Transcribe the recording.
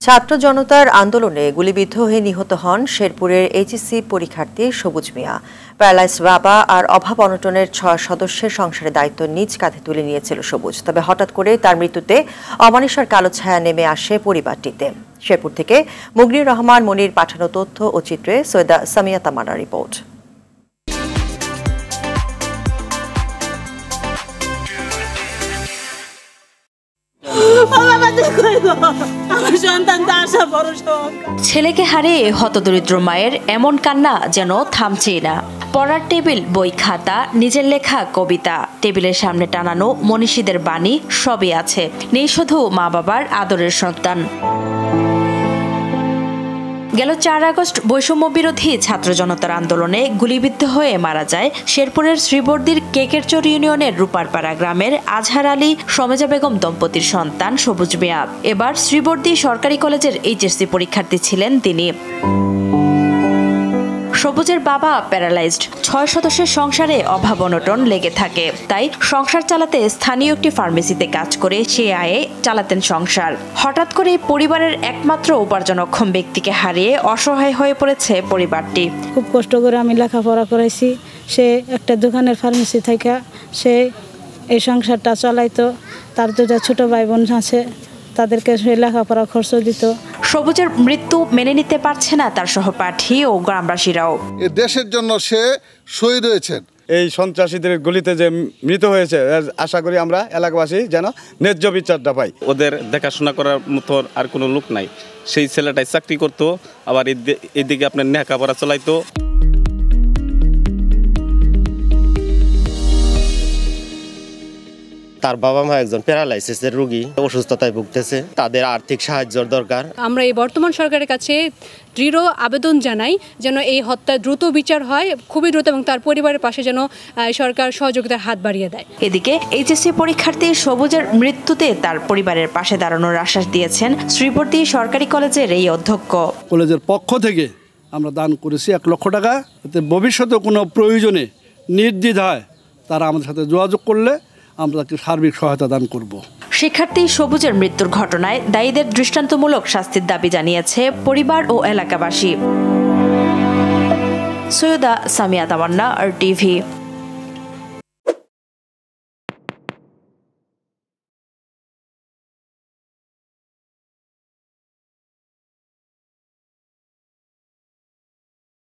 ছাত্র জনতার আন্দোলনে গুলিবিদ্ধ হয়ে নিহত হন শেরপুরের এইচএসসি পরীক্ষার্থী সবুজ মিয়া। প্যারালাইজড বাবা আর অভাব অনটনের 6 সদস্যের সংসারের দায়িত্ব নিজ কাঁধে তুলে নিয়েছিল সবুজ। তবে হঠাৎ করে তার মৃত্যুতে অমানিসার কালো ছায়া নেমে আসে পরিবারটিতে। শেরপুর থেকে মুগনির রহমান মনির পাঠানো তথ্য ও চিত্রে সৈয়দা সামিয়া তামান্নার রিপোর্ট। ছেলেকে হারিয়ে হতদরিদ্র মায়ের এমন কান্না যেন থামছেই না। পড়ার টেবিল, বই, খাতা, নিজের লেখা কবিতা, টেবিলের সামনে টানানো মনীষীদের বাণী সবই আছে, নেই শুধু মা বাবার আদরের সন্তান। গেল 4 আগস্ট বৈষম্য বিরোধী ছাত্র জনতার আন্দোলনে গুলিবিদ্ধ হয়ে মারা যায় শেরপুরের শ্রীবর্দীর কেকেরচর ইউনিয়নের রূপারপাড়া গ্রামের আজহার আলী সমেজা বেগম দম্পতির সন্তান সবুজ মিয়া। এবার শ্রীবর্দী সরকারি কলেজের এইচএসসি পরীক্ষার্থী ছিলেন তিনি। সবুজের বাবা প্যারালাইজড, 6 সদস্যের সংসারে অভাব অনটন লেগে থাকে। তাই সংসার চালাতে স্থানীয় একটি ফার্মেসিতে কাজ করে সে আয়ে চালাতেন সংসার। হঠাৎ করে পরিবারের একমাত্র উপার্জনক্ষম ব্যক্তিকে হারিয়ে অসহায় হয়ে পড়েছে পরিবারটি। খুব কষ্ট করে আমি লেখাপড়া করাইছি। সে একটা দোকানের ফার্মেসি থেকে সে এই সংসারটা চালাইতো। তার 2টা ছোট ভাই বোন আছে, তাদেরকে সে লেখাপড়া খরচ দিত। সবুজের মৃত্যু মেনে নিতে পারছে না তার সহপাঠী ও গ্রামবাসীরাও। এই দেশের জন্য সে শহীদ হয়েছেন। এই সন্ত্রাসীদের গুলিতে যে মৃত হয়েছে, আশা করি আমরা এলাকাবাসী যেন ন্যায্য বিচারটা পাই। ওদের দেখাশোনা করার মতো আর কোনো লোক নাই। সেই ছেলেটাই চাকরি করতো, আবার এদিকে আপনার লেখাপড়া চালাইতো। তার বাবা মা একজন প্যারালাইসিসের রোগী, অসুস্থতায় ভুগতেছে, তাদের আর্থিক সাহায্যের দরকার। আমরা এই বর্তমান সরকারের কাছে দৃঢ় আবেদন জানাই যেন এই হত্যা দ্রুত বিচার হয়, খুবই দ্রুত, এবং তার পরিবারের পাশে যেন সরকার সহযোগিতার হাত বাড়িয়ে দেয়। এদিকে এইচএসসি পরীক্ষার্থী সবুজের মৃত্যুতে তার পরিবারের পাশে দাঁড়ানোর আশ্বাস দিয়েছেন শ্রীবর্দী সরকারি কলেজের এই অধ্যক্ষ। কলেজের পক্ষ থেকে আমরা দান করেছি 1 লক্ষ টাকা। এতে ভবিষ্যতে কোনো প্রয়োজনে নির্দ্বিধায় তারা আমাদের সাথে যোগাযোগ করলে আমরা তাকে সার্বিক সহায়তা দান করব। শিক্ষার্থী সবুজের মৃত্যুর ঘটনায় দায়ীদের দৃষ্টান্তমূলক শাস্তির দাবি জানিয়েছে পরিবার ও এলাকাবাসী। সৈয়দা সামিয়া তামান্না, RTV।